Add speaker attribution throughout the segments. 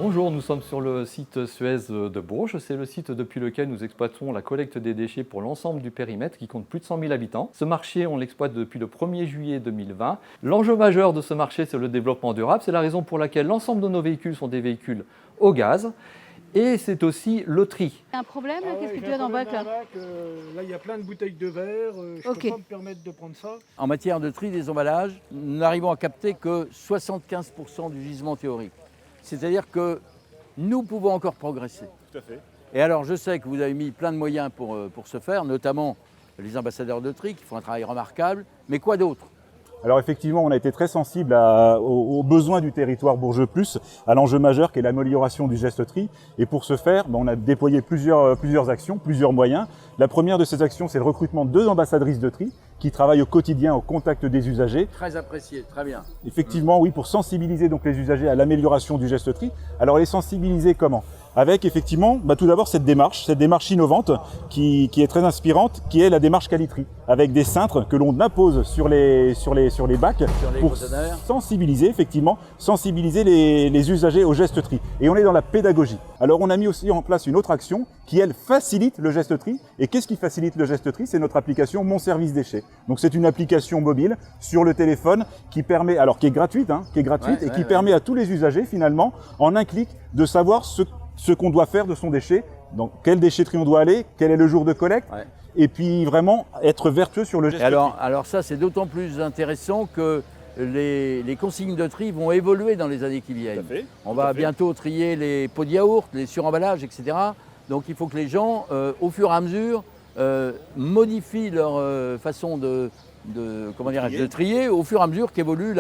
Speaker 1: Bonjour, nous sommes sur le site Suez de Bourges. C'est le site depuis lequel nous exploitons la collecte des déchets pour l'ensemble du périmètre qui compte plus de 100 000 habitants. Ce marché, on l'exploite depuis le 1er juillet 2020. L'enjeu majeur de ce marché, c'est le développement durable. C'est la raison pour laquelle l'ensemble de nos véhicules sont des véhicules au gaz. Et c'est aussi le tri.
Speaker 2: Un problème, qu'est-ce que tu
Speaker 3: j'ai
Speaker 2: as dans le bac là?
Speaker 3: Là, il y a plein de bouteilles de verre. Je ne
Speaker 2: Ok.
Speaker 3: peux pas me permettre de prendre ça.
Speaker 4: En matière de tri des emballages, nous n'arrivons à capter que 75% du gisement théorique. C'est-à-dire que nous pouvons encore progresser.
Speaker 3: Tout à fait.
Speaker 4: Et alors, je sais que vous avez mis plein de moyens pour ce faire, notamment les ambassadeurs de tri qui font un travail remarquable. Mais quoi d'autre?
Speaker 5: Alors effectivement, on a été très sensible aux besoins du territoire Bourges Plus, à l'enjeu majeur qui est l'amélioration du geste tri. Et pour ce faire, on a déployé plusieurs actions, plusieurs moyens. La première de ces actions, c'est le recrutement de 2 ambassadrices de tri qui travaillent au quotidien au contact des usagers.
Speaker 4: Très apprécié, très bien.
Speaker 5: Effectivement, oui, pour sensibiliser donc les usagers à l'amélioration du geste tri. Alors les sensibiliser comment? Avec effectivement, tout d'abord cette démarche innovante qui est très inspirante, qui est la démarche Qualitri, avec des cintres que l'on impose sur les bacs pour
Speaker 4: conteneurs.
Speaker 5: sensibiliser les usagers au geste tri. Et on est dans la pédagogie. Alors on a mis aussi en place une autre action qui, elle, facilite le geste tri. Et qu'est-ce qui facilite le geste tri? C'est notre application Mon Service Déchets. Donc c'est une application mobile sur le téléphone qui permet, alors qui est gratuite et qui permet à tous les usagers finalement, en un clic, de savoir ce qu'on doit faire de son déchet, donc quelle déchetterie on doit aller, quel est le jour de collecte, et puis vraiment être vertueux sur le geste tri.
Speaker 4: Alors ça, c'est d'autant plus intéressant que les consignes de tri vont évoluer dans les années qui viennent. On va bientôt trier les pots de yaourt, les suremballages, etc. Donc il faut que les gens, au fur et à mesure, modifient leur façon de trier au fur et à mesure qu'évoluent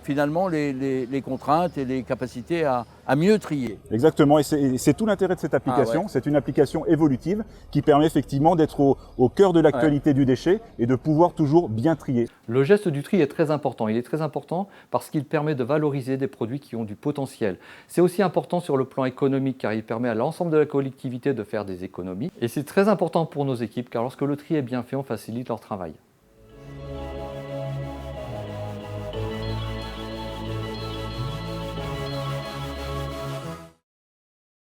Speaker 4: finalement les contraintes et les capacités à mieux trier.
Speaker 5: Exactement, et c'est tout l'intérêt de cette application. C'est une application évolutive qui permet effectivement d'être au cœur de l'actualité du déchet et de pouvoir toujours bien trier.
Speaker 1: Le geste du tri est très important. Il est très important parce qu'il permet de valoriser des produits qui ont du potentiel. C'est aussi important sur le plan économique car il permet à l'ensemble de la collectivité de faire des économies. Et c'est très important pour nos équipes car lorsque le tri est bien fait, on facilite leur travail.